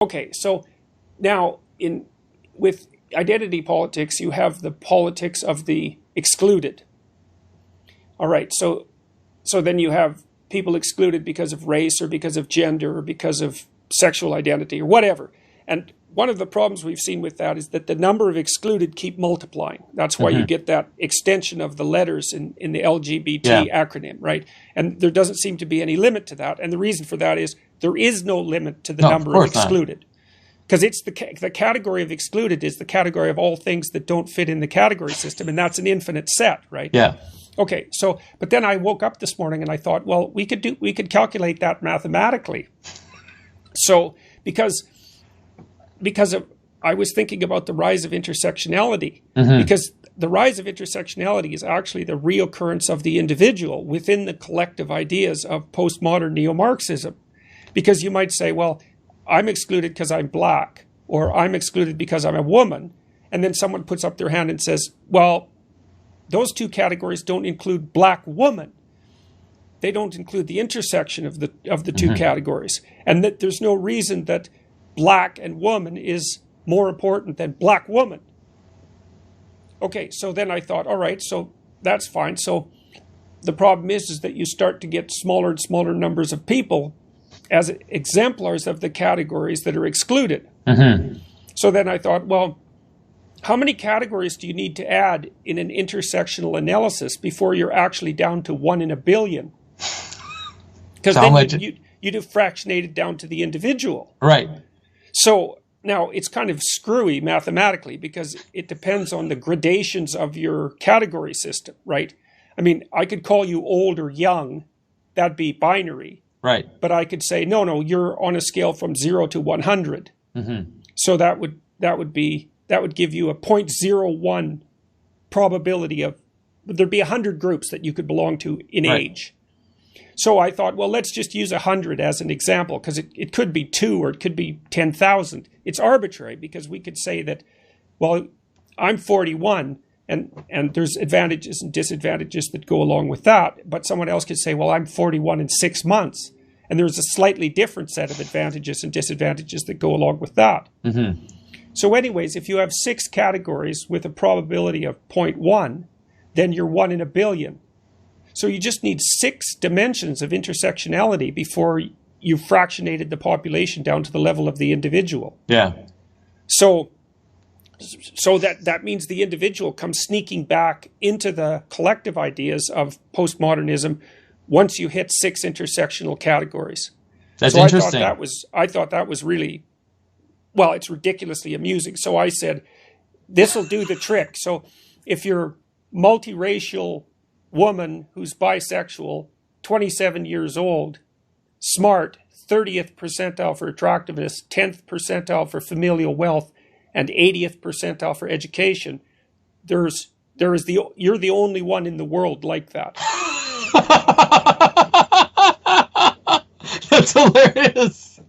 Okay, so now with identity politics, you have the politics of the excluded. All right, so then you have people excluded because of race or because of gender or because of sexual identity or whatever. And one of the problems we've seen with that is that the number of excluded keep multiplying. That's why you get that extension of the letters in the LGBT acronym, right? And there doesn't seem to be any limit to that. And the reason for that is there is no limit to the number of excluded. Because it's the category of excluded is the category of all things that don't fit in the category system, and that's an infinite set, right? Yeah. Okay, so but then I woke up this morning and I thought, well, we could calculate that mathematically. So because I was thinking about the rise of intersectionality, because the rise of intersectionality is actually the reoccurrence of the individual within the collective ideas of postmodern neo-Marxism. Because you might say, well, I'm excluded because I'm black, or I'm excluded because I'm a woman, and then someone puts up their hand and says, well, those two categories don't include black woman. They don't include the intersection of the two categories, and that there's no reason that black and woman is more important than black woman. Okay, so then I thought, all right, so that's fine. So the problem is that you start to get smaller and smaller numbers of people as exemplars of the categories that are excluded. So then I thought, well, how many categories do you need to add in an intersectional analysis before you're actually down to 1 in a billion? Because then you'd have fractionated down to the individual. Right. So now it's kind of screwy mathematically because it depends on the gradations of your category system, right? I mean, I could call you old or young. That'd be binary. Right. But I could say, no, you're on a scale from 0 to 100. So that would give you a 0.01 probability of, there'd be 100 groups that you could belong to in age. So I thought, well, let's just use 100 as an example, because it could be 2 or it could be 10,000. It's arbitrary because we could say that, well, I'm 41 and there's advantages and disadvantages that go along with that. But someone else could say, well, I'm 41 in 6 months. And there's a slightly different set of advantages and disadvantages that go along with that. So anyways, if you have 6 categories with a probability of 0.1, then you're 1 in a billion. So you just need 6 dimensions of intersectionality before you've fractionated the population down to the level of the individual. Yeah. So that means the individual comes sneaking back into the collective ideas of postmodernism once you hit 6 intersectional categories. That's interesting. I thought that was really, well, it's ridiculously amusing. So I said, this will do the trick. So if you're multiracial woman who's bisexual, 27 years old, smart, 30th percentile for attractiveness, 10th percentile for familial wealth, and 80th percentile for education, you're the only one in the world like that. That's hilarious.